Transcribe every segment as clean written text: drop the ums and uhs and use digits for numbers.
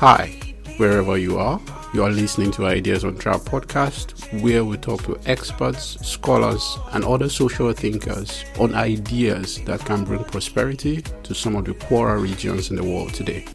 Hi, wherever you are listening to Ideas on Trap podcast, where we talk to experts, scholars, and other social thinkers on ideas that can bring prosperity to some of the poorer regions in the world today.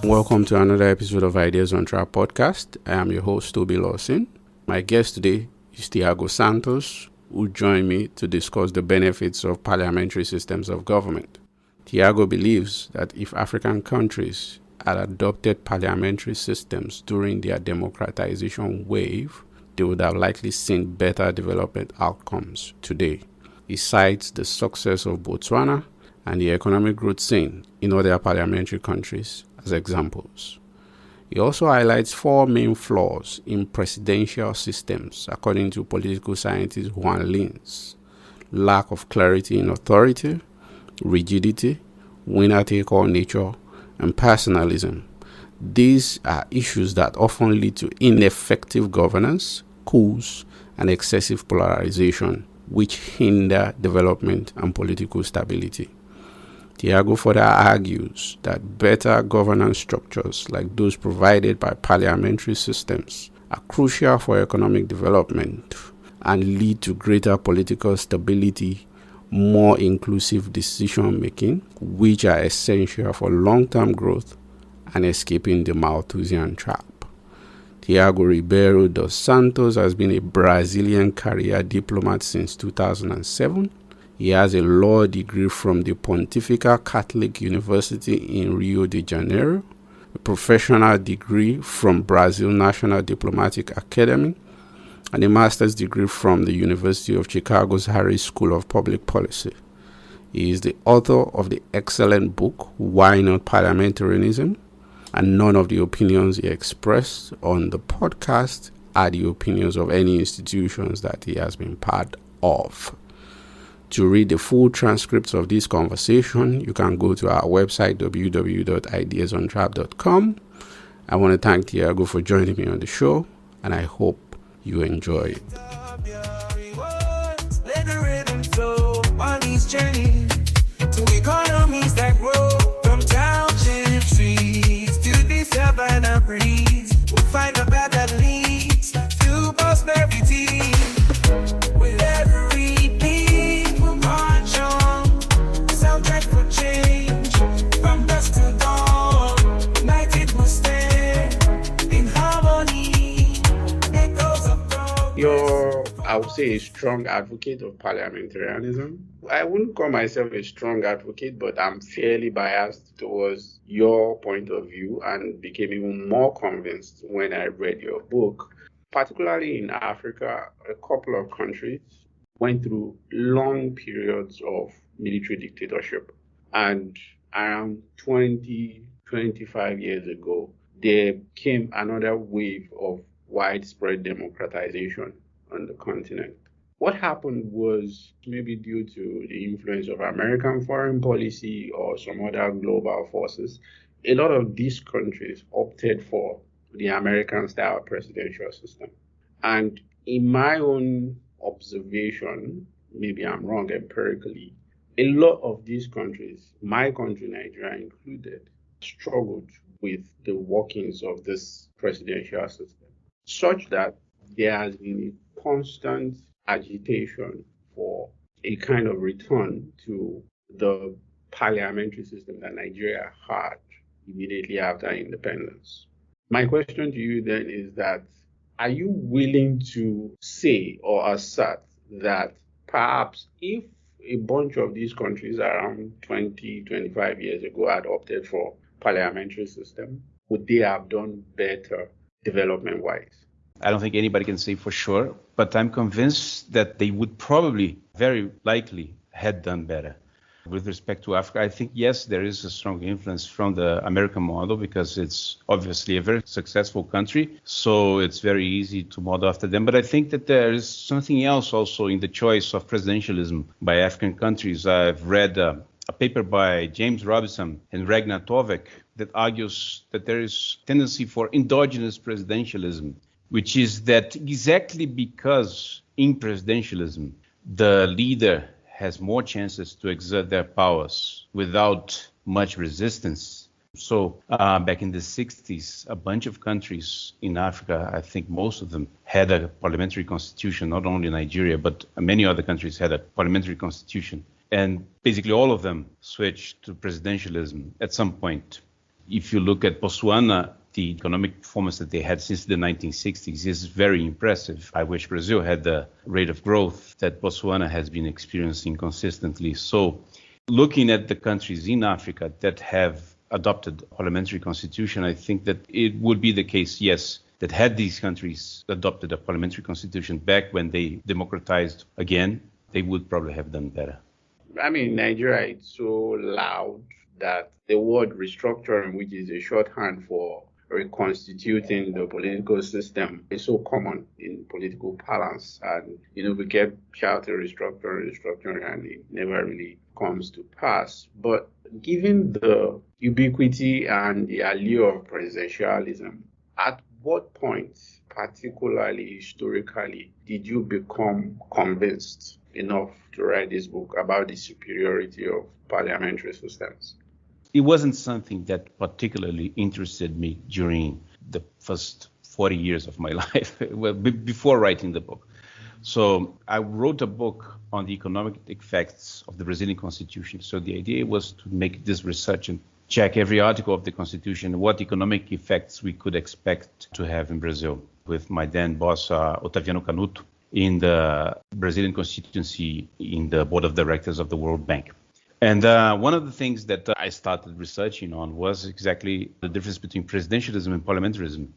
Welcome to another episode of Ideas on Trap podcast. I am your host, Tobi. My guest today is Tiago Santos, who joined me to discuss the benefits of parliamentary systems of government. Tiago believes that if African countries had adopted parliamentary systems during their democratization wave, they would have likely seen better development outcomes today. He cites the success of Botswana and the economic growth seen in other parliamentary countries as examples. He also highlights four main flaws in presidential systems, according to political scientist Juan Linz: lack of clarity in authority, rigidity, winner-take-all nature, and personalism. These are issues that often lead to ineffective governance, coups, and excessive polarization, which hinder development and political stability. Tiago further argues that better governance structures like those provided by parliamentary systems are crucial for economic development and lead to greater political stability, more inclusive decision-making, which are essential for long-term growth and escaping the Malthusian Trap. Tiago Ribeiro dos Santos has been a Brazilian career diplomat since 2007. He has a law degree from the Pontifical Catholic University in Rio de Janeiro, a professional degree from Brazil National Diplomatic Academy, and a master's degree from the University of Chicago's Harris School of Public Policy. He is the author of the excellent book, Why Not Parliamentarianism? And none of the opinions he expressed on the podcast are the opinions of any institutions that he has been part of. To read the full transcripts of this conversation, you can go to our website, www.ideasontrap.com. I want to thank Tiago for joining me on the show, and I hope you enjoy it. I would say, a strong advocate of parliamentarianism. I wouldn't call myself a strong advocate, but I'm fairly biased towards your point of view and became even more convinced when I read your book. Particularly in Africa, a couple of countries went through long periods of military dictatorship. And around 25 years ago, there came another wave of widespread democratization on the continent. What happened was, maybe due to the influence of American foreign policy or some other global forces, a lot of these countries opted for the American-style presidential system. And in my own observation, maybe I'm wrong empirically, a lot of these countries, my country, Nigeria included, struggled with the workings of this presidential system, such that there has been a constant agitation for a kind of return to the parliamentary system that Nigeria had immediately after independence. My question to you then is that, are you willing to say or assert that perhaps if a bunch of these countries around 25 years ago had opted for parliamentary system, would they have done better development-wise? I don't think anybody can say for sure, but I'm convinced that they would probably, very likely, had done better. With respect to Africa, I think, yes, there is a strong influence from the American model because it's obviously a very successful country, so it's very easy to model after them. But I think that there is something else also in the choice of presidentialism by African countries. I've read a paper by James Robinson and Ragnar Tovek that argues that there is tendency for endogenous presidentialism which is that exactly because in presidentialism, the leader has more chances to exert their powers without much resistance. So back in the 60s, a bunch of countries in Africa, I think most of them, had a parliamentary constitution, not only Nigeria, but many other countries had a parliamentary constitution. And basically all of them switched to presidentialism at some point. If you look at Botswana, the economic performance that they had since the 1960s is very impressive. I wish Brazil had the rate of growth that Botswana has been experiencing consistently. So looking at the countries in Africa that have adopted a parliamentary constitution, I think that it would be the case, yes, that had these countries adopted a parliamentary constitution back when they democratized again, they would probably have done better. I mean, Nigeria is so loud that the word restructuring, which is a shorthand for reconstituting the political system, is so common in political parlance. And, we kept shouting restructuring, and it never really comes to pass. But given the ubiquity and the allure of presidentialism, at what point, particularly historically, did you become convinced enough to write this book about the superiority of parliamentary systems? It wasn't something that particularly interested me during the first 40 years of my life, before writing the book. So I wrote a book on the economic effects of the Brazilian Constitution. So the idea was to make this research and check every article of the Constitution, what economic effects we could expect to have in Brazil, with my then boss, Otaviano Canuto, in the Brazilian constituency in the board of directors of the World Bank. And one of the things that I started researching on was exactly the difference between presidentialism and parliamentarism.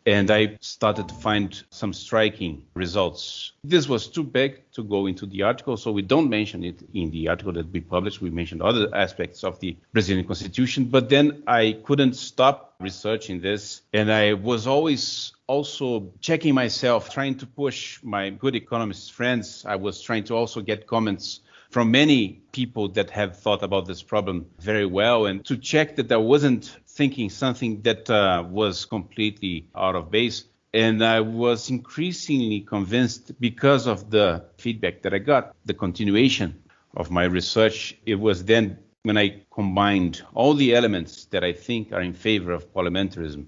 And I started to find some striking results. This was too big to go into the article, so we don't mention it in the article that we published. We mentioned other aspects of the Brazilian Constitution, but then I couldn't stop researching this. And I was always also checking myself, trying to push my good economist friends. I was trying to also get comments from many people that have thought about this problem very well, and to check that I wasn't thinking something that was completely out of base. And I was increasingly convinced, because of the feedback that I got, the continuation of my research. It was then when I combined all the elements that I think are in favor of parliamentarism,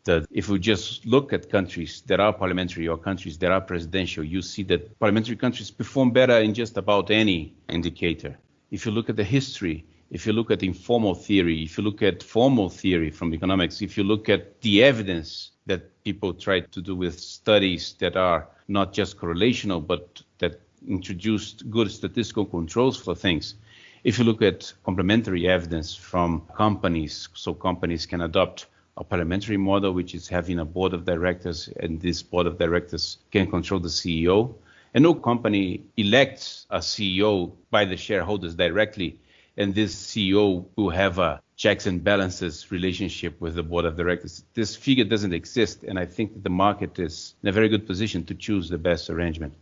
that if we just look at countries that are parliamentary or countries that are presidential, you see that parliamentary countries perform better in just about any indicator. If you look at the history, if you look at informal theory, if you look at formal theory from economics, if you look at the evidence that people try to do with studies that are not just correlational, but that introduced good statistical controls for things. If you look at complementary evidence from companies, so companies can adopt a parliamentary model, which is having a board of directors, and this board of directors can control the CEO. And no company elects a CEO by the shareholders directly, and this CEO will have a checks and balances relationship with the board of directors. This figure doesn't exist, and I think that the market is in a very good position to choose the best arrangement.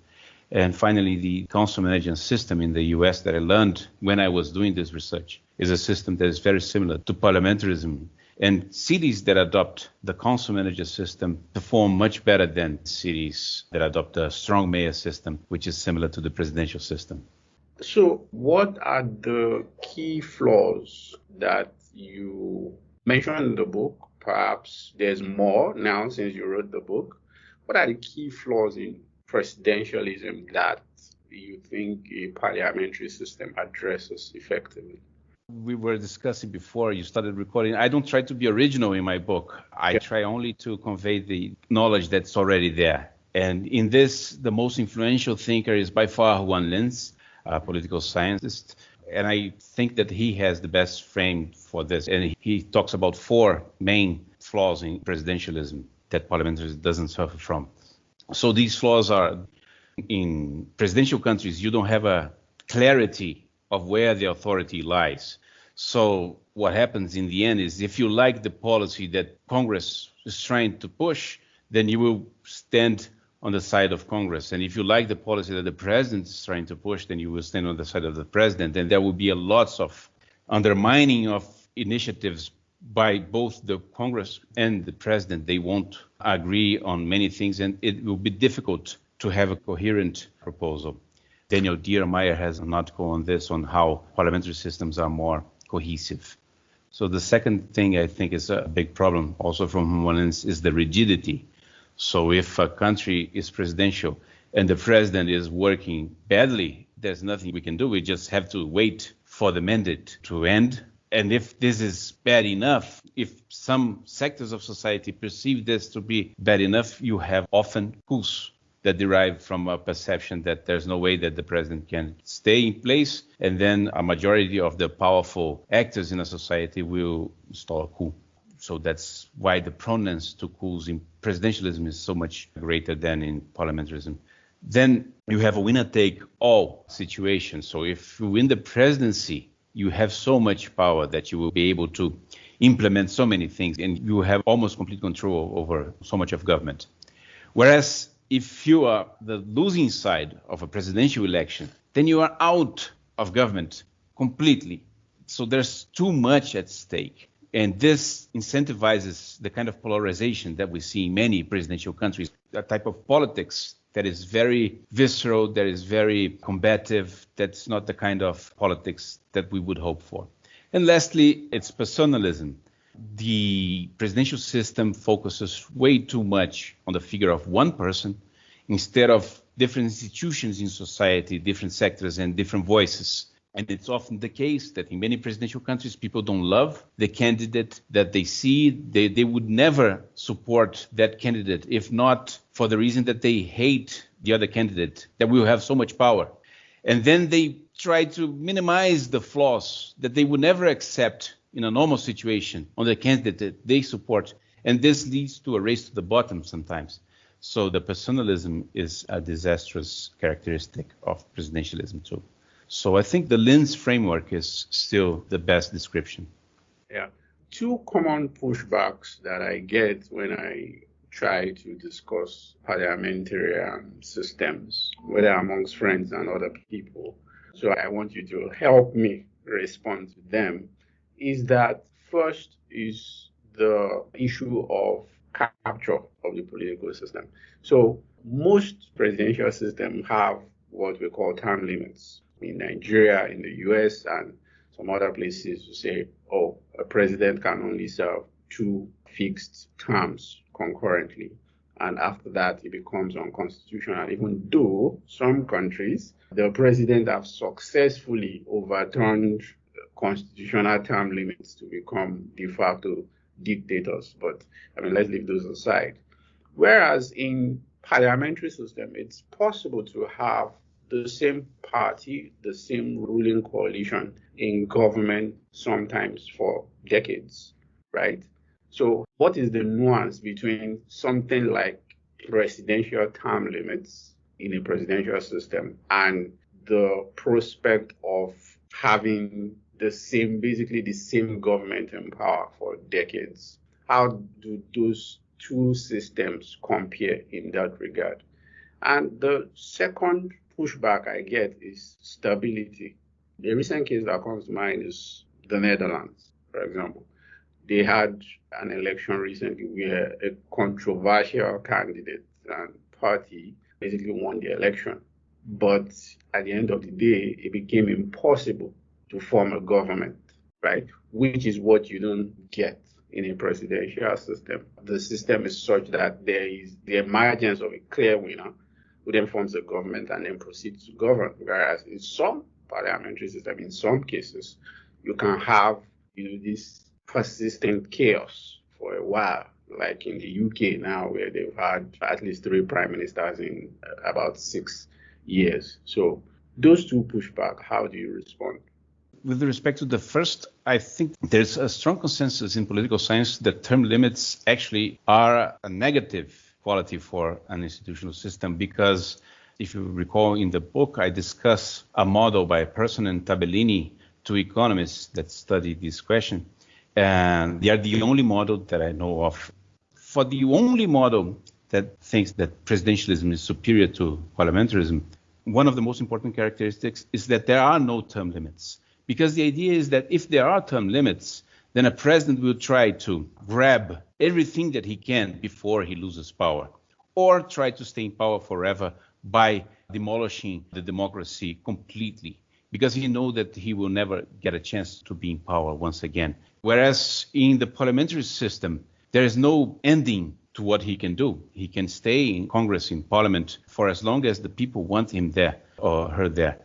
And finally, the council management system in the US that I learned when I was doing this research is a system that is very similar to parliamentarism. And cities that adopt the council manager system perform much better than cities that adopt a strong mayor system, which is similar to the presidential system. So what are the key flaws that you mentioned in the book? Perhaps there's more now since you wrote the book. What are the key flaws in presidentialism that you think a parliamentary system addresses effectively? We were discussing before you started recording. I don't try to be original in my book. I try only to convey the knowledge that's already there. And in this, the most influential thinker is by far Juan Linz, a political scientist. And I think that he has the best frame for this. And he talks about four main flaws in presidentialism that parliamentarism doesn't suffer from. So these flaws are, in presidential countries, you don't have a clarity of where the authority lies. So what happens in the end is, if you like the policy that Congress is trying to push, then you will stand on the side of Congress. And if you like the policy that the president is trying to push, then you will stand on the side of the president. And there will be lots of undermining of initiatives by both the Congress and the president. They won't agree on many things, and it will be difficult to have a coherent proposal. Daniel Diermeyer has an article on this, on how parliamentary systems are more cohesive. So the second thing I think is a big problem also from Juan Linz is the rigidity. So if a country is presidential and the president is working badly, there's nothing we can do. We just have to wait for the mandate to end. And if this is bad enough, if some sectors of society perceive this to be bad enough, you have often coups that derive from a perception that there's no way that the president can stay in place, and then a majority of the powerful actors in a society will install a coup. So that's why the prominence to coups in presidentialism is so much greater than in parliamentarism. Then you have a winner-take-all situation. So if you win the presidency, you have so much power that you will be able to implement so many things, and you have almost complete control over so much of government. Whereas if you are the losing side of a presidential election, then you are out of government completely. So there's too much at stake. And this incentivizes the kind of polarization that we see in many presidential countries, a type of politics that is very visceral, that is very combative, that's not the kind of politics that we would hope for. And lastly, it's personalism. The presidential system focuses way too much on the figure of one person instead of different institutions in society, different sectors and different voices. And it's often the case that in many presidential countries, people don't love the candidate that they see. They would never support that candidate, if not for the reason that they hate the other candidate, that will have so much power. And then they try to minimize the flaws that they would never accept in a normal situation on the candidate that they support. And this leads to a race to the bottom sometimes. So the personalism is a disastrous characteristic of presidentialism too. So I think the Linz framework is still the best description. Yeah. Two common pushbacks that I get when I try to discuss parliamentary systems, whether amongst friends and other people. So I want you to help me respond to them. Is that first is the issue of capture of the political system. So most presidential systems have what we call term limits. In Nigeria, in the US, and some other places, to say, oh, a president can only serve 2 fixed terms concurrently. And after that, it becomes unconstitutional, even though some countries, the president have successfully overturned constitutional term limits to become de facto dictators. But let's leave those aside. Whereas in parliamentary system, it's possible to have the same party, the same ruling coalition in government sometimes for decades, right? So what is the nuance between something like presidential term limits in a presidential system and the prospect of having basically the same government in power for decades? How do those two systems compare in that regard? And the second pushback I get is stability. The recent case that comes to mind is the Netherlands, for example. They had an election recently where a controversial candidate and party basically won the election. But at the end of the day, it became impossible to form a government, right? Which is what you don't get in a presidential system. The system is such that there is the emergence of a clear winner who then forms a government and then proceeds to govern. Whereas in some parliamentary system, in some cases, you can have this persistent chaos for a while, like in the UK now, where they've had at least 3 prime ministers in about 6 years. So those two pushback, how do you respond? With respect to the first, I think there's a strong consensus in political science that term limits actually are a negative quality for an institutional system, because if you recall in the book, I discuss a model by Persson and Tabellini, 2 economists that study this question. And they are the only model that I know of. For the only model that thinks that presidentialism is superior to parliamentarism, one of the most important characteristics is that there are no term limits. Because the idea is that if there are term limits, then a president will try to grab everything that he can before he loses power, or try to stay in power forever by demolishing the democracy completely, because he knows that he will never get a chance to be in power once again. Whereas in the parliamentary system, there is no ending to what he can do. He can stay in Congress, in Parliament, for as long as the people want him there or her there.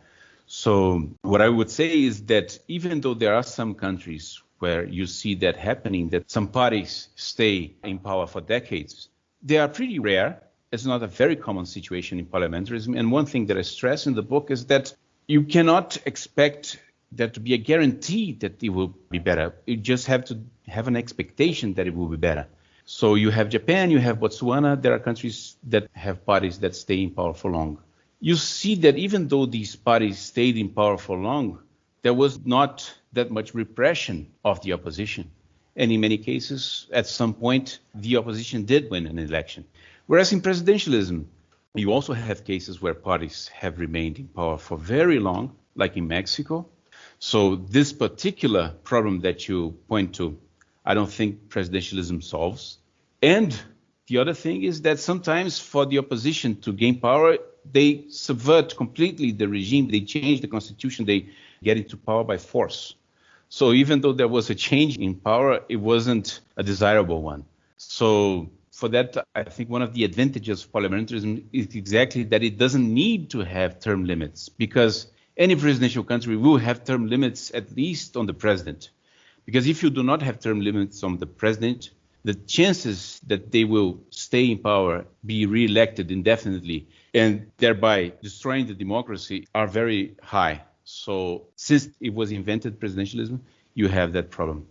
So what I would say is that even though there are some countries where you see that happening, that some parties stay in power for decades, they are pretty rare. It's not a very common situation in parliamentarism. And one thing that I stress in the book is that you cannot expect there to be a guarantee that it will be better. You just have to have an expectation that it will be better. So you have Japan, you have Botswana. There are countries that have parties that stay in power for long. You see that even though these parties stayed in power for long, there was not that much repression of the opposition. And in many cases, at some point, the opposition did win an election. Whereas in presidentialism, you also have cases where parties have remained in power for very long, like in Mexico. So this particular problem that you point to, I don't think presidentialism solves. And the other thing is that sometimes for the opposition to gain power, they subvert completely the regime. They change the constitution. They get into power by force. So even though there was a change in power, it wasn't a desirable one. So for that, I think one of the advantages of parliamentarism is exactly that it doesn't need to have term limits, because any presidential country will have term limits at least on the president. Because if you do not have term limits on the president, the chances that they will stay in power, be re-elected indefinitely, and thereby destroying the democracy are very high. So since it was invented, presidentialism, you have that problem.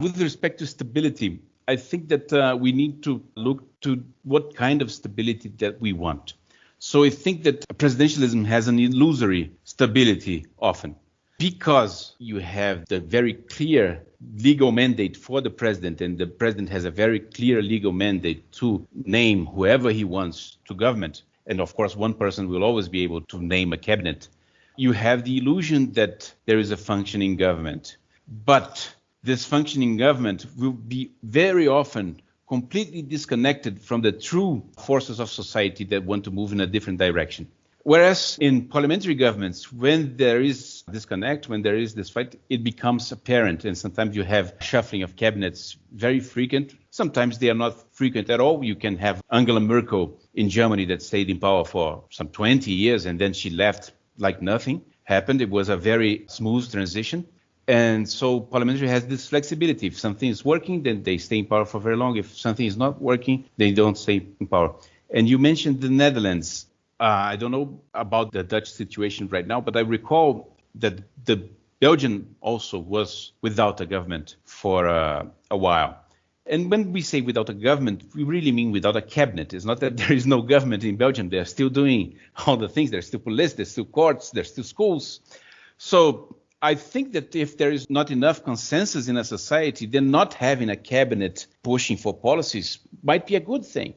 With respect to stability, I think that we need to look to what kind of stability that we want. So I think that presidentialism has an illusory stability often, because you have the very clear legal mandate for the president, and the president has a very clear legal mandate to name whoever he wants to government. And of course, one person will always be able to name a cabinet. You have the illusion that there is a functioning government, but this functioning government will be very often completely disconnected from the true forces of society that want to move in a different direction. Whereas in parliamentary governments, when there is disconnect, when there is this fight, it becomes apparent. And sometimes you have shuffling of cabinets very frequent. Sometimes they are not frequent at all. You can have Angela Merkel in Germany that stayed in power for some 20 years, and then she left like nothing happened. It was a very smooth transition. And so parliamentary has this flexibility. If something is working, then they stay in power for very long. If something is not working, they don't stay in power. And you mentioned the Netherlands. I don't know about the Dutch situation right now, but I recall that the Belgian also was without a government for a while. And when we say without a government, we really mean without a cabinet. It's not that there is no government in Belgium. They're still doing all the things. There's still police, there's still courts, there's still schools. So I think that if there is not enough consensus in a society, then not having a cabinet pushing for policies might be a good thing.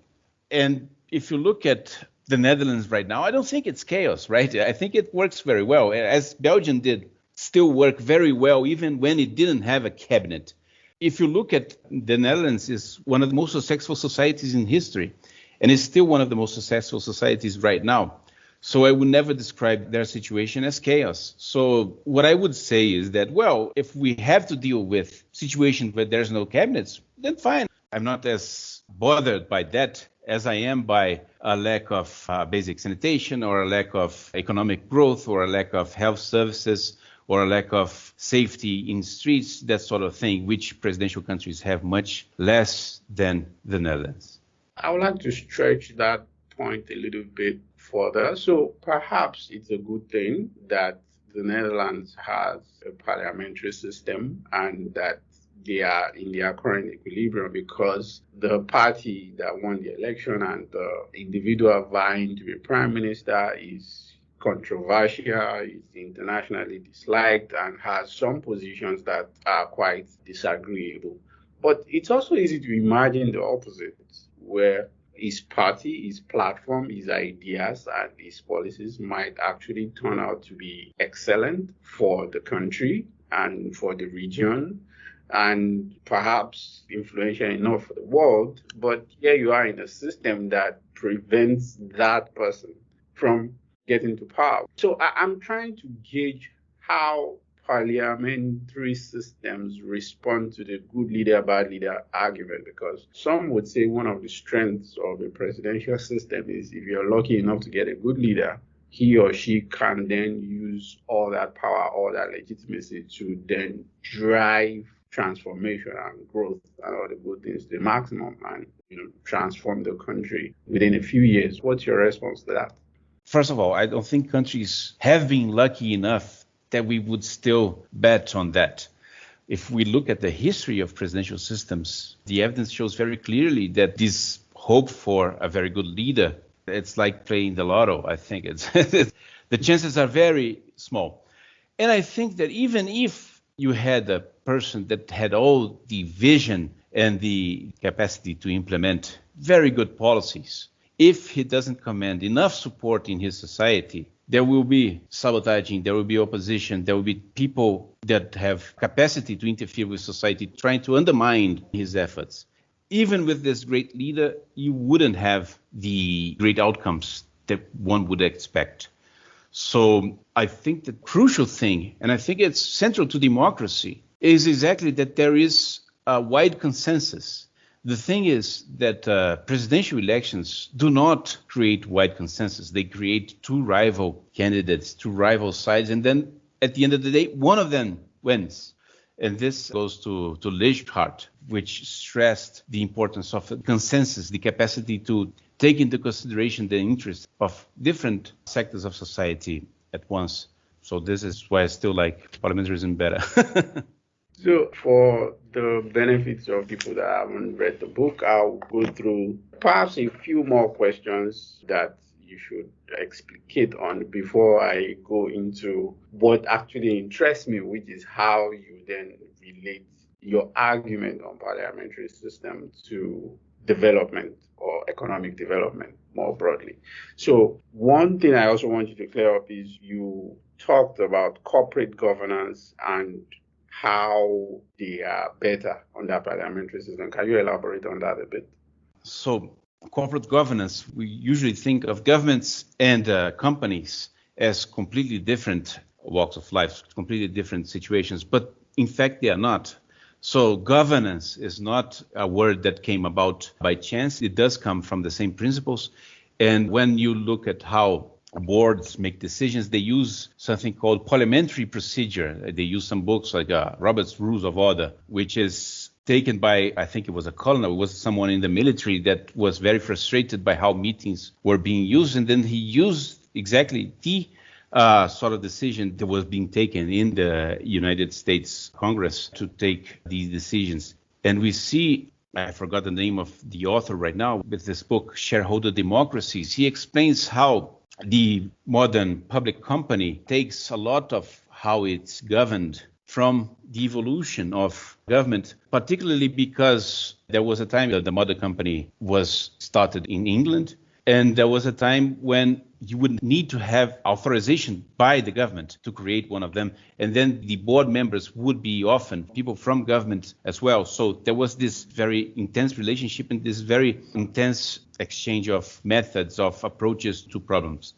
And if you look at the Netherlands right now, I don't think it's chaos, right? I think it works very well, as Belgium did still work very well, even when it didn't have a cabinet. If you look at the Netherlands, is one of the most successful societies in history, and it's still one of the most successful societies right now. So I would never describe their situation as chaos. So what I would say is that, well, if we have to deal with situations where there's no cabinets, then fine. I'm not as bothered by that as I am by a lack of basic sanitation, or a lack of economic growth, or a lack of health services, or a lack of safety in streets, that sort of thing, which presidential countries have much less than the Netherlands. I would like to stretch that point a little bit further. So perhaps it's a good thing that the Netherlands has a parliamentary system and that they are in their current equilibrium, because the party that won the election and the individual vying to be prime minister is controversial, is internationally disliked, and has some positions that are quite disagreeable. But it's also easy to imagine the opposite, where his party, his platform, his ideas, and his policies might actually turn out to be excellent for the country and for the region. and perhaps influential enough for the world, but here you are in a system that prevents that person from getting to power. So I'm trying to gauge how parliamentary systems respond to the good leader, bad leader argument, because some would say one of the strengths of a presidential system is if you're lucky enough to get a good leader, he or she can then use all that power, all that legitimacy to then drive transformation and growth and all the good things to the maximum and transform the country within a few years. What's your response to that? First of all, I don't think countries have been lucky enough that we would still bet on that. If we look at the history of presidential systems, the evidence shows very clearly that this hope for a very good leader, it's like playing the lotto. I think the chances are very small. And I think that even if you had a person that had all the vision and the capacity to implement very good policies, if he doesn't command enough support in his society, there will be sabotaging, there will be opposition, there will be people that have capacity to interfere with society, trying to undermine his efforts. Even with this great leader, you wouldn't have the great outcomes that one would expect. So I think the crucial thing, and I think it's central to democracy, is exactly that there is a wide consensus. The thing is that presidential elections do not create wide consensus. They create two rival candidates, two rival sides, and then at the end of the day, one of them wins. And this goes to Lichhardt, which stressed the importance of consensus, the capacity to take into consideration the interests of different sectors of society at once. So this is why I still like parliamentarism better. So for the benefits of people that haven't read the book, I'll go through perhaps a few more questions that you should explicate on before I go into what actually interests me, which is how you then relate your argument on parliamentary system to development or economic development more broadly. So one thing I also want you to clear up is you talked about corporate governance and how they are better under parliamentary system. Can you elaborate on that a bit? So corporate governance, we usually think of governments and companies as completely different walks of life, completely different situations, but in fact they are not. So governance is not a word that came about by chance. It does come from the same principles. And when you look at how boards make decisions, they use something called parliamentary procedure. They use some books like Robert's Rules of Order, which is taken by, I think it was a colonel, it was someone in the military that was very frustrated by how meetings were being used. And then he used exactly the sort of decision that was being taken in the United States Congress to take these decisions. And we see, I forgot the name of the author right now, with this book, Shareholder Democracies. He explains how the modern public company takes a lot of how it's governed from the evolution of government, particularly because there was a time that the mother company was started in England, and there was a time when you would need to have authorization by the government to create one of them. And then the board members would be often people from government as well. So there was this very intense relationship and this very intense exchange of methods, of approaches to problems.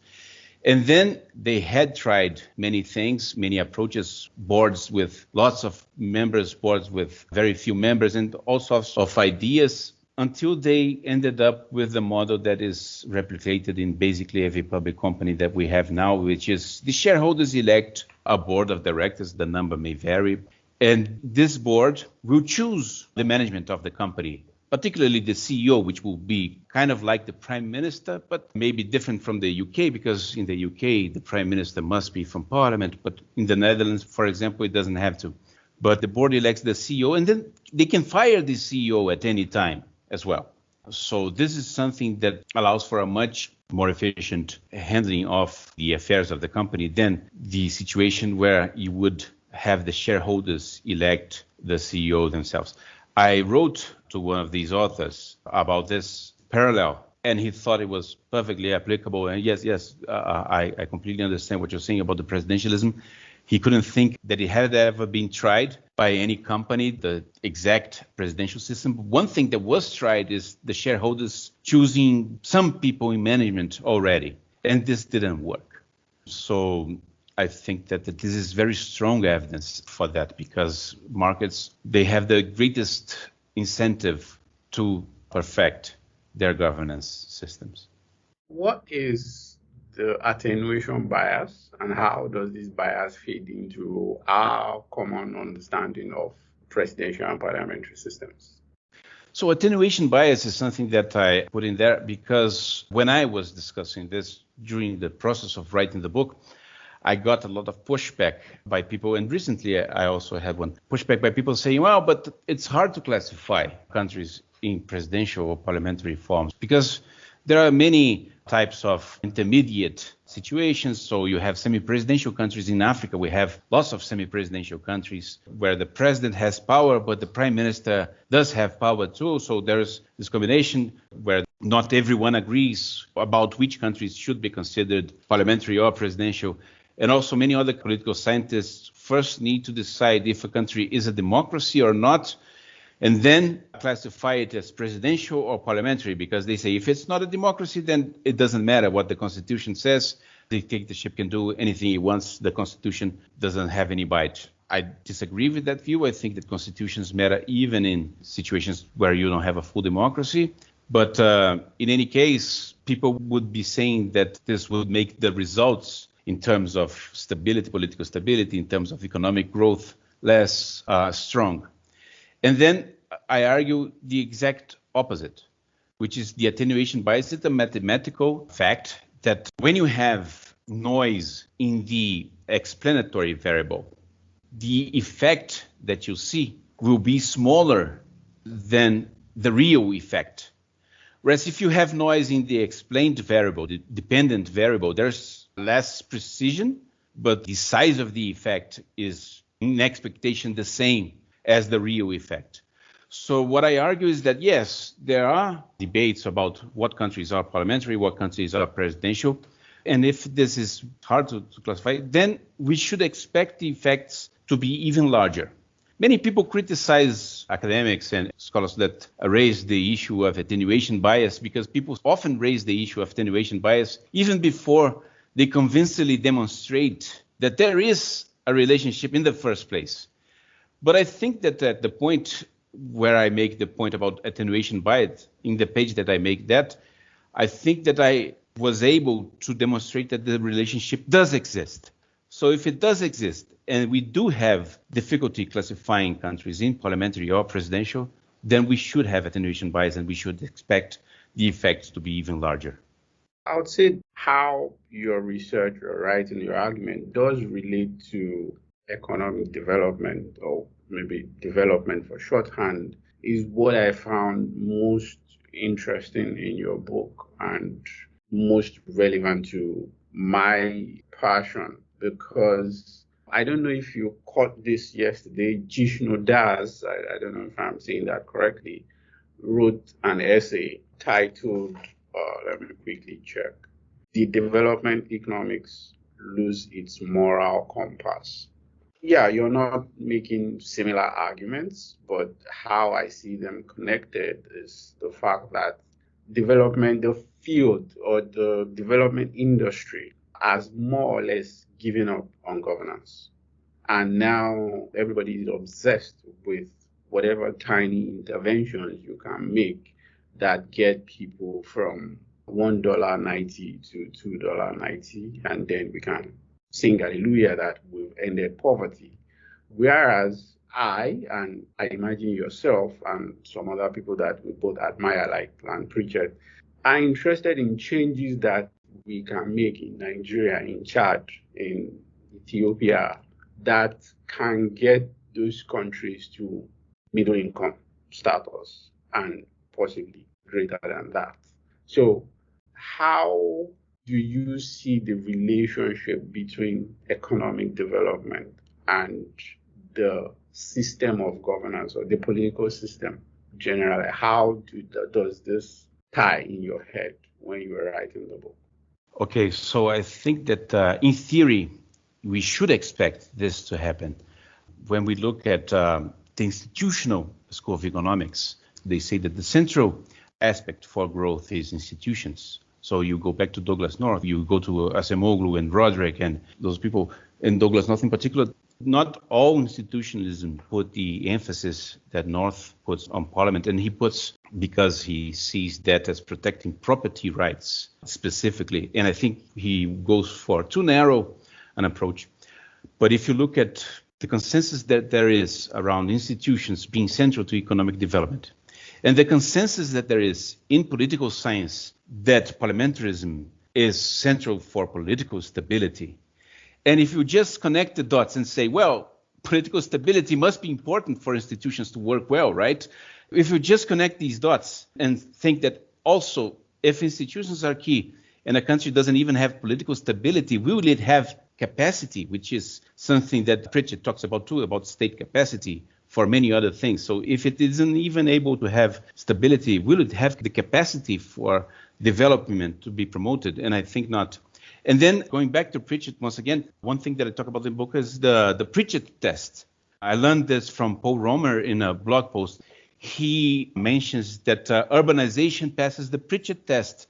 And then they had tried many things, many approaches, boards with lots of members, boards with very few members, and all sorts of ideas, until they ended up with the model that is replicated in basically every public company that we have now, which is the shareholders elect a board of directors. The number may vary. And this board will choose the management of the company, particularly the CEO, which will be kind of like the prime minister, but maybe different from the UK, because in the UK, the prime minister must be from parliament. But in the Netherlands, for example, it doesn't have to. But the board elects the CEO, and then they can fire the CEO at any time as well. So this is something that allows for a much more efficient handling of the affairs of the company than the situation where you would have the shareholders elect the CEO themselves. I wrote to one of these authors about this parallel, and he thought it was perfectly applicable. And yes, I completely understand what you're saying about the presidentialism. He couldn't think that it had ever been tried by any company, the exact presidential system. One thing that was tried is the shareholders choosing some people in management already, and this didn't work. So I think that this is very strong evidence for that, because markets, they have the greatest incentive to perfect their governance systems. What is the attenuation bias, and how does this bias feed into our common understanding of presidential and parliamentary systems? So attenuation bias is something that I put in there because when I was discussing this during the process of writing the book, I got a lot of pushback by people, and recently I also had one pushback by people saying, well, but it's hard to classify countries in presidential or parliamentary forms because there are many types of intermediate situations. So you have semi-presidential countries in Africa. We have lots of semi-presidential countries where the president has power, but the prime minister does have power too. So there's this combination where not everyone agrees about which countries should be considered parliamentary or presidential. And also many other political scientists first need to decide if a country is a democracy or not, and then classify it as presidential or parliamentary, because they say if it's not a democracy, then it doesn't matter what the constitution says. The dictatorship can do anything it wants. The constitution doesn't have any bite. I disagree with that view. I think that constitutions matter even in situations where you don't have a full democracy. But in any case, people would be saying that this would make the results in terms of stability, political stability, in terms of economic growth, less strong. And then I argue the exact opposite, which is the attenuation bias. It's a mathematical fact that when you have noise in the explanatory variable, the effect that you see will be smaller than the real effect. Whereas if you have noise in the explained variable, the dependent variable, there's less precision, but the size of the effect is in expectation the same as the real effect. So what I argue is that, yes, there are debates about what countries are parliamentary, what countries are presidential. And if this is hard to classify, then we should expect the effects to be even larger. Many people criticize academics and scholars that raise the issue of attenuation bias because people often raise the issue of attenuation bias even before they convincingly demonstrate that there is a relationship in the first place. But I think that at the point where I make the point about attenuation bias, in the page that I make that, I think that I was able to demonstrate that the relationship does exist. So if it does exist, and we do have difficulty classifying countries in parliamentary or presidential, then we should have attenuation bias and we should expect the effects to be even larger. I would say how your research or writing your argument does relate to economic development, or maybe development for shorthand, is what I found most interesting in your book and most relevant to my passion, because I don't know if you caught this yesterday. Jishnu Das, I don't know if I'm saying that correctly, wrote an essay titled, let me quickly check, "Did Development Economics Lose Its Moral Compass?" Yeah, you're not making similar arguments, but how I see them connected is the fact that development, the field or the development industry, has more or less given up on governance. And now everybody is obsessed with whatever tiny interventions you can make that get people from $1.90 to $2.90, and then we can sing hallelujah that we've ended poverty. Whereas I, and I imagine yourself and some other people that we both admire, like Plan Pritchard, are interested in changes that we can make in Nigeria, in Chad, in Ethiopia, that can get those countries to middle income status and possibly greater than that. So how do you see the relationship between economic development and the system of governance or the political system generally? How does this tie in your head when you were writing the book? Okay, so I think that in theory, we should expect this to happen. when we look at the institutional school of economics, they say that the central aspect for growth is institutions. So you go back to Douglas North, you go to Acemoglu and Roderick and those people, and Douglas North in particular. Not all institutionalism put the emphasis that North puts on parliament, and he puts because he sees that as protecting property rights specifically. And I think he goes for too narrow an approach. But if you look at the consensus that there is around institutions being central to economic development, and the consensus that there is in political science that parliamentarism is central for political stability, and if you just connect the dots and say, well, political stability must be important for institutions to work well, right? If you just connect these dots and think that also if institutions are key and a country doesn't even have political stability, will it have capacity, which is something that Pritchett talks about too, about state capacity for many other things. So if it isn't even able to have stability, will it have the capacity for development to be promoted? And I think not. And then going back to Pritchett once again, one thing that I talk about in the book is the Pritchett test. I learned this from Paul Romer in a blog post. He mentions that urbanization passes the Pritchett test.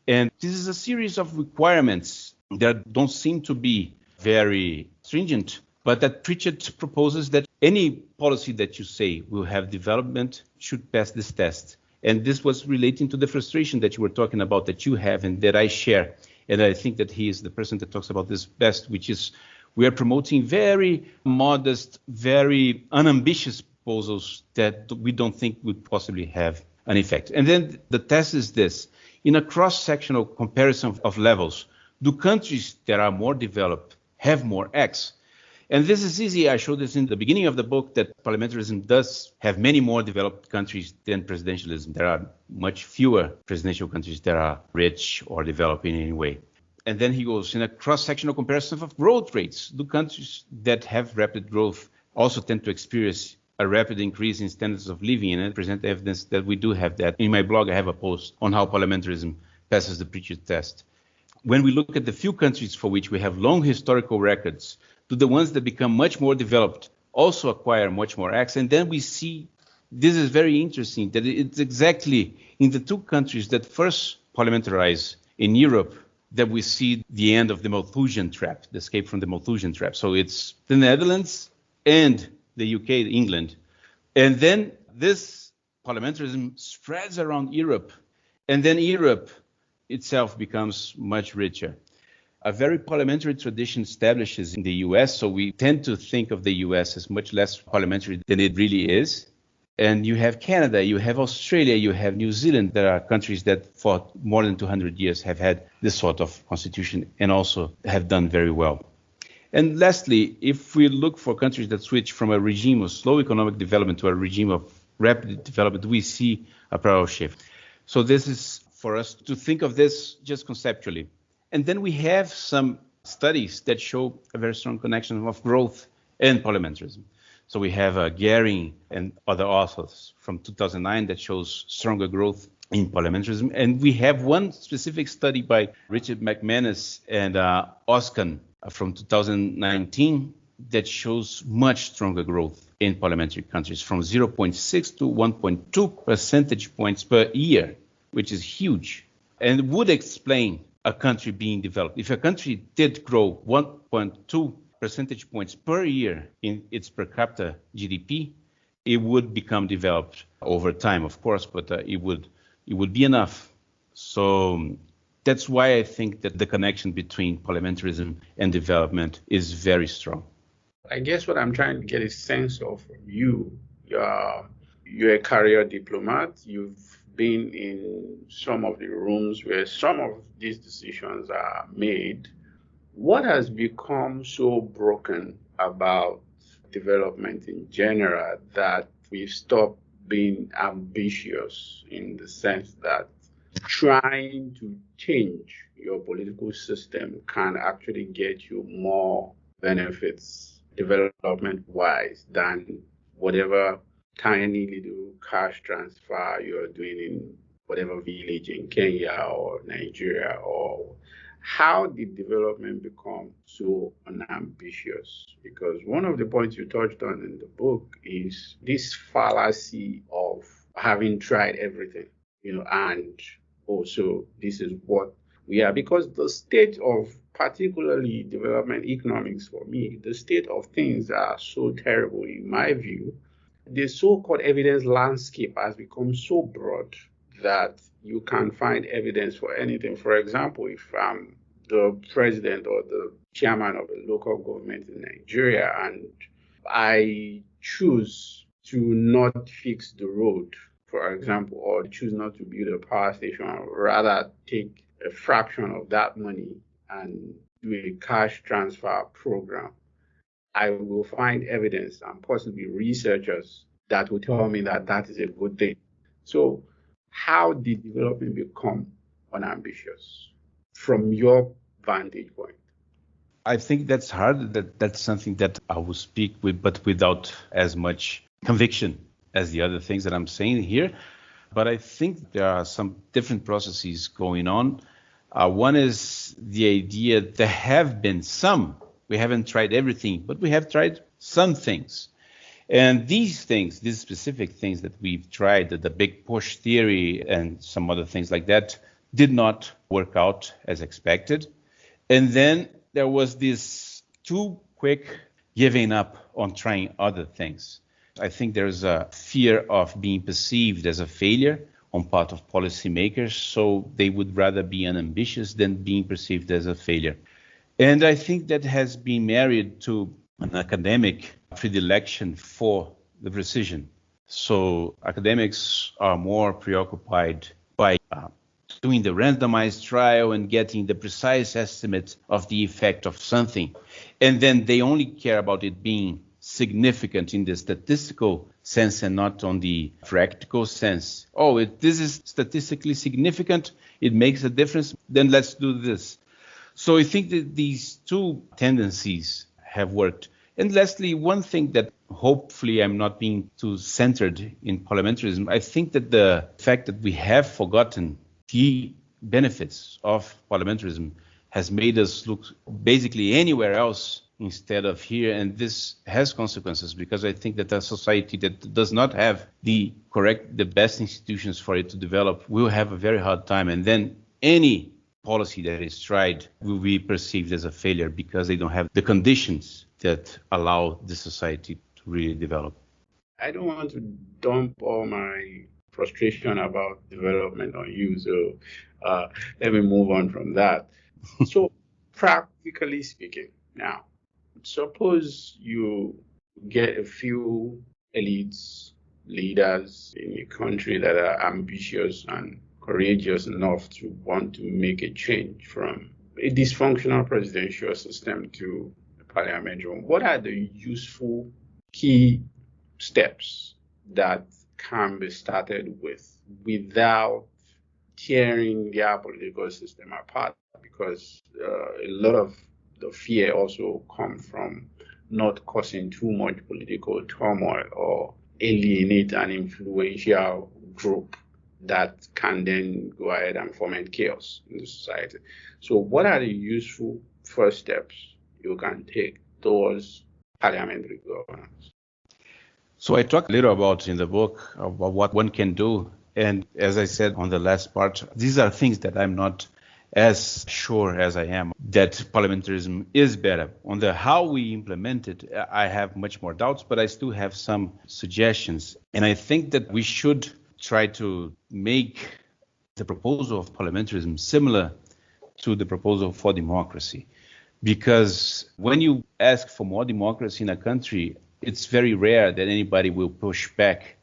And this is a series of requirements that don't seem to be very stringent, but that Pritchett proposes that any policy that you say will have development should pass this test. And this was relating to the frustration that you were talking about, that you have and that I share. And I think that he is the person that talks about this best, which is we are promoting very modest, very unambitious proposals that we don't think would possibly have an effect. And then the test is this. In a cross-sectional comparison of levels, do countries that are more developed have more X? And this is easy. I showed this in the beginning of the book that parliamentarism does have many more developed countries than presidentialism. There are much fewer presidential countries that are rich or developed in any way. And then he goes in a cross-sectional comparison of growth rates. Do countries that have rapid growth also tend to experience a rapid increase in standards of living? And I present evidence that we do have that. In my blog, I have a post on how parliamentarism passes the Pritchett test. When we look at the few countries for which we have long historical records, do the ones that become much more developed also acquire much more acts? And then we see, this is very interesting, that it's exactly in the two countries that first parliamentarize in Europe that we see the end of the Malthusian Trap, the escape from the Malthusian Trap. So it's the Netherlands and the UK, England. And then this parliamentarism spreads around Europe, and then Europe itself becomes much richer. A very parliamentary tradition establishes in the US, so we tend to think of the US as much less parliamentary than it really is. And you have Canada, you have Australia, you have New Zealand. There are countries that for more than 200 years have had this sort of constitution and also have done very well. And lastly, if we look for countries that switch from a regime of slow economic development to a regime of rapid development, we see a parallel shift. So this is for us to think of this just conceptually. And then we have some studies that show a very strong connection of growth and parliamentarism. So we have Gehring and other authors from 2009 that shows stronger growth in parliamentarism. And we have one specific study by Richard McManus and Oskan from 2019 that shows much stronger growth in parliamentary countries from 0.6 to 1.2 percentage points per year, which is huge, and would explain a country being developed. If a country did grow 1.2 percentage points per year in its per capita GDP, it would become developed over time, of course, but it would be enough. So that's why I think that the connection between parliamentarism and development is very strong. I guess what I'm trying to get a sense of from you, you're a career diplomat. You've been in some of the rooms where some of these decisions are made. What has become so broken about development in general that we've stopped being ambitious in the sense that trying to change your political system can actually get you more benefits development-wise than whatever tiny little cash transfer you're doing in whatever village in Kenya or Nigeria or How did development become so unambitious? Because one of the points you touched on in the book is this fallacy of having tried everything, and also this is what we are. Because the state of, particularly development economics for me, the state of things are so terrible in my view. The so-called evidence landscape has become so broad that you can find evidence for anything. For example, if I'm the president or the chairman of a local government in Nigeria and I choose to not fix the road, for example, or choose not to build a power station, or rather take a fraction of that money and do a cash transfer program, I will find evidence and possibly researchers that will tell me that that is a good thing. So, how did development become unambitious from your vantage point? I think that's hard. That's something that I will speak with, but without as much conviction as the other things that I'm saying here. But I think there are some different processes going on. One is the idea there have been some. We haven't tried everything, but we have tried some things. And these things, these specific things that we've tried, the big push theory and some other things like that, did not work out as expected. And then there was this too quick giving up on trying other things. I think there's a fear of being perceived as a failure on part of policymakers, so they would rather be unambitious than being perceived as a failure. And I think that has been married to an academic predilection for the precision. So academics are more preoccupied by doing the randomized trial and getting the precise estimate of the effect of something. And then they only care about it being significant in the statistical sense and not on the practical sense. Oh, this is statistically significant, it makes a difference, then let's do this. So I think that these two tendencies have worked. And lastly, one thing that hopefully I'm not being too centered in parliamentarism, I think that the fact that we have forgotten the benefits of parliamentarism has made us look basically anywhere else instead of here. And this has consequences because I think that a society that does not have the best institutions for it to develop will have a very hard time. And then any policy that is tried will be perceived as a failure because they don't have the conditions that allow the society to really develop. I don't want to dump all my frustration about development on you, so let me move on from that. So, practically speaking, now, suppose you get a few elites, leaders in a country that are ambitious and courageous enough to want to make a change from a dysfunctional presidential system to a parliamentary one. What are the useful key steps that can be started with without tearing their political system apart? Because a lot of the fear also comes from not causing too much political turmoil or alienate an influential group that can then go ahead and foment chaos in the society. So what are the useful first steps you can take towards parliamentary governance? So I talk a little about in the book about what one can do. And as I said on the last part, these are things that I'm not as sure as I am that parliamentarism is better. On the how we implement it, I have much more doubts, but I still have some suggestions. And I think that we should try to make the proposal of parliamentarism similar to the proposal for democracy. Because when you ask for more democracy in a country, it's very rare that anybody will push back.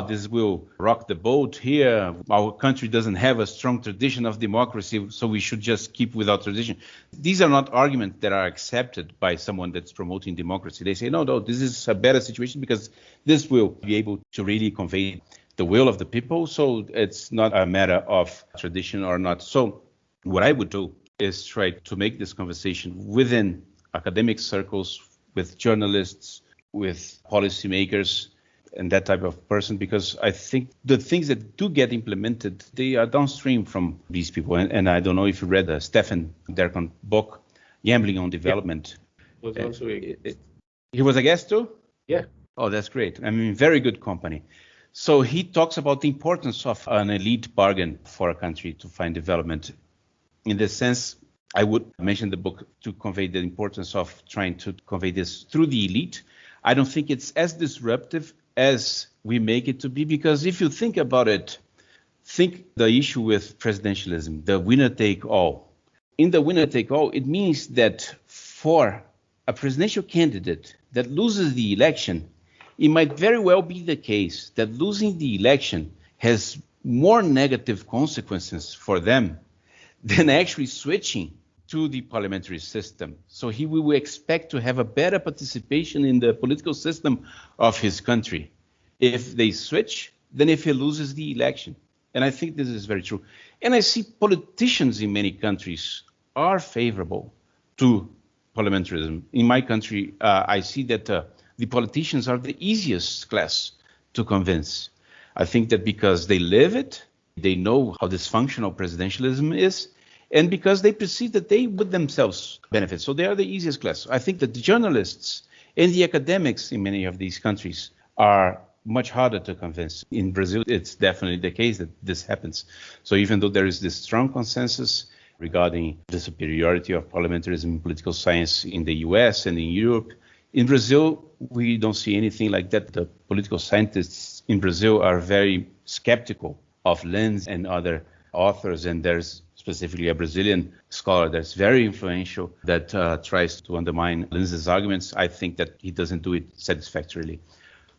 This will rock the boat here. Our country doesn't have a strong tradition of democracy, so we should just keep with our tradition. These are not arguments that are accepted by someone that's promoting democracy. They say, no, this is a better situation because this will be able to really convey the will of the people. So it's not a matter of tradition or not. So what I would do is try to make this conversation within academic circles, with journalists, with policymakers, and that type of person, because I think the things that do get implemented, they are downstream from these people. And I don't know if you read Stefan Derkon's book, Gambling on Development. Was also He was a guest too? Yeah. Oh, that's great. I mean, very good company. So he talks about the importance of an elite bargain for a country to find development. In this sense, I would mention the book to convey the importance of trying to convey this through the elite. I don't think it's as disruptive as we make it to be, because if you think about it, think the issue with presidentialism, the winner take all. In the winner take all, it means that for a presidential candidate that loses the election, it might very well be the case that losing the election has more negative consequences for them than actually switching to the parliamentary system. So he will expect to have a better participation in the political system of his country if they switch than if he loses the election. And I think this is very true. And I see politicians in many countries are favorable to parliamentarism. In my country, I see that the politicians are the easiest class to convince. I think that because they live it, they know how dysfunctional presidentialism is, and because they perceive that they would themselves benefit. So they are the easiest class. I think that the journalists and the academics in many of these countries are much harder to convince. In Brazil, it's definitely the case that this happens. So even though there is this strong consensus regarding the superiority of parliamentarism in political science in the US and in Europe, in Brazil, we don't see anything like that. The political scientists in Brazil are very skeptical of Linz and other authors, and there's specifically a Brazilian scholar that's very influential that tries to undermine Linz's arguments. I think that he doesn't do it satisfactorily.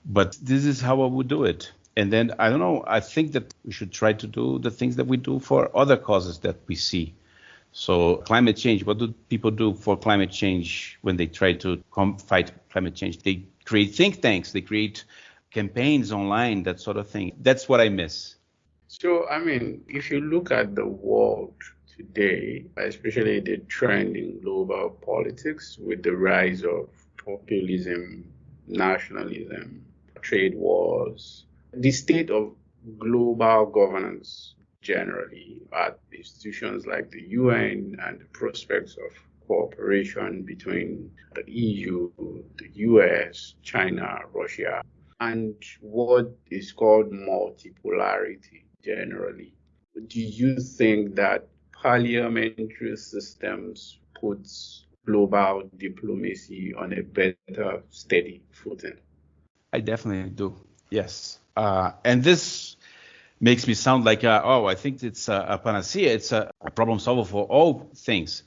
But this is how I would do it. And then, I don't know, I think that we should try to do the things that we do for other causes that we see. So climate change, what do people do for climate change when they try to fight climate change? They create think tanks, they create campaigns online, that sort of thing. That's what I miss. So, I mean, if you look at the world today, especially the trend in global politics with the rise of populism, nationalism, trade wars, the state of global governance generally at institutions like the UN and the prospects of cooperation between the EU, the US, China, Russia, and what is called multipolarity generally. Do you think that parliamentary systems puts global diplomacy on a better, steady footing? I definitely do, yes. And this makes me sound like, I think it's a panacea, it's a problem solver for all things.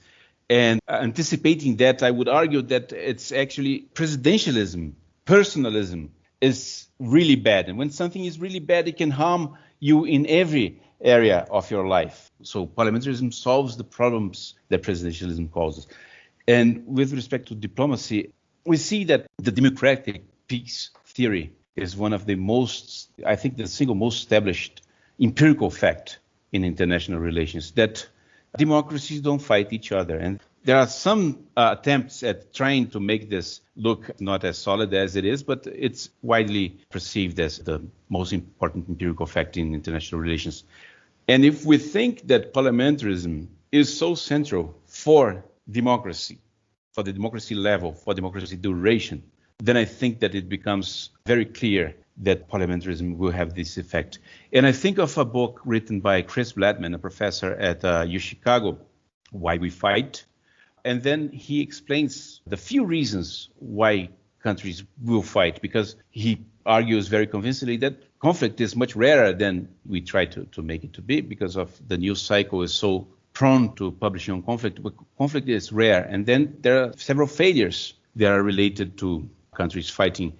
And anticipating that, I would argue that it's actually presidentialism, personalism is really bad. And when something is really bad, it can harm you in every area of your life. So parliamentarism solves the problems that presidentialism causes. And with respect to diplomacy, we see that the democratic peace theory is one of the most, I think the single most established empirical fact in international relations, that democracies don't fight each other. And there are some attempts at trying to make this look not as solid as it is, but it's widely perceived as the most important empirical fact in international relations. And if we think that parliamentarism is so central for democracy, for the democracy level, for democracy duration, then I think that it becomes very clear that parliamentarism will have this effect. And I think of a book written by Chris Bladman, a professor at UChicago, Why We Fight. And then he explains the few reasons why countries will fight, because he argues very convincingly that conflict is much rarer than we try to make it to be, because of the news cycle is so prone to publishing on conflict. But conflict is rare. And then there are several failures that are related to countries fighting.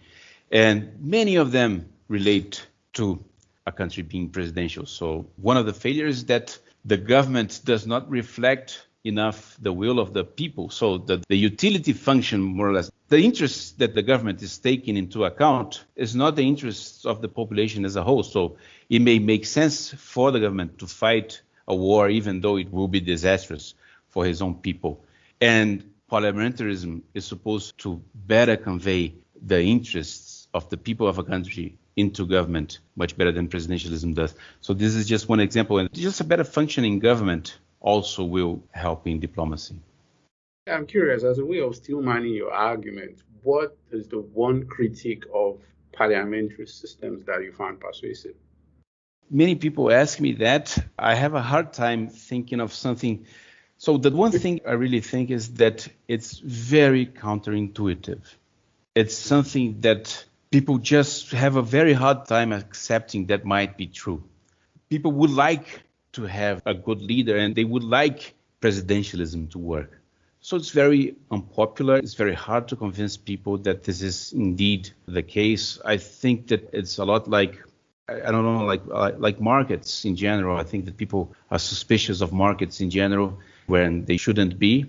And many of them relate to a country being presidential. So one of the failures is that the government does not reflect enough the will of the people. So that the utility function, more or less, the interests that the government is taking into account is not the interests of the population as a whole. So it may make sense for the government to fight a war, even though it will be disastrous for his own people. And parliamentarism is supposed to better convey the interests of the people of a country into government much better than presidentialism does. So this is just one example. And just a better functioning government also will help in diplomacy. I'm curious, as a way of still mining your argument, what is the one critique of parliamentary systems that you find persuasive? Many people ask me that. I have a hard time thinking of something. So the one thing I really think is that it's very counterintuitive. It's something that people just have a very hard time accepting that might be true. People would like to have a good leader and they would like presidentialism to work. So it's very unpopular. It's very hard to convince people that this is indeed the case. I think that it's a lot like, I don't know, like markets in general. I think that people are suspicious of markets in general when they shouldn't be.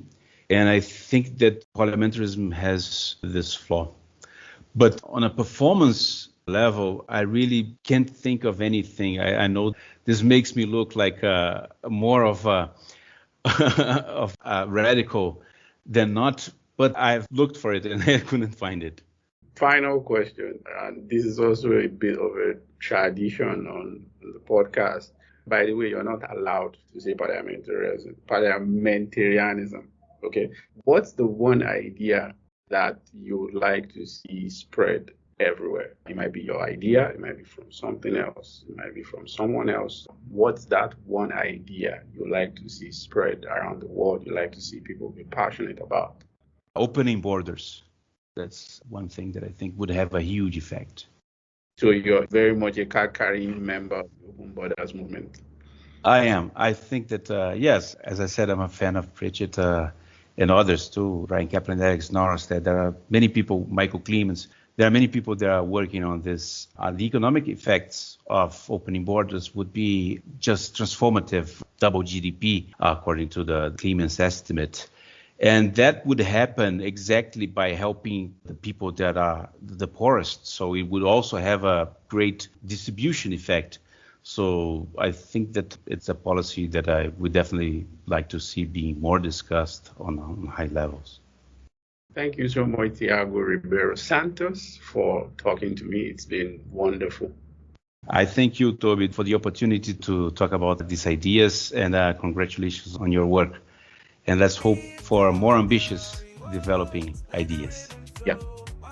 And I think that parliamentarism has this flaw. But on a performance level, I really can't think of anything. I know this makes me look like more of a radical than not, but I've looked for it and I couldn't find it. Final question, and this is also a bit of a tradition on the podcast. By the way, you're not allowed to say parliamentarianism. Okay, what's the one idea that you would like to see spread everywhere? It might be your idea, it might be from something else, it might be from someone else. What's that one idea you like to see spread around the world, you like to see people be passionate about? Opening borders. That's one thing that I think would have a huge effect. So you're very much a card-carrying member of the Open Borders movement. I am. I think that, yes, as I said, I'm a fan of Pritchett and others too, Ryan Kaplan, Eric Norstad. There are many people, Michael Clemens. There are many people that are working on this. The economic effects of opening borders would be just transformative, double GDP, according to the Clemens estimate. And that would happen exactly by helping the people that are the poorest. So it would also have a great distribution effect. So I think that it's a policy that I would definitely like to see being more discussed on high levels. Thank you so much, Tiago Ribeiro Santos, for talking to me. It's been wonderful. I thank you, Tobi, for the opportunity to talk about these ideas, and congratulations on your work. And let's hope for more ambitious developing ideas. Yeah.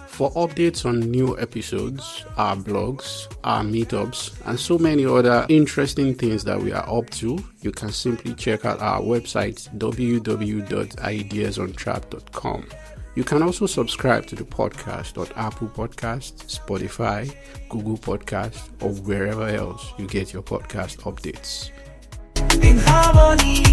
For updates on new episodes, our blogs, our meetups, and so many other interesting things that we are up to, you can simply check out our website, www.ideasontrap.com. You can also subscribe to the podcast on Apple Podcasts, Spotify, Google Podcasts, or wherever else you get your podcast updates. In harmony.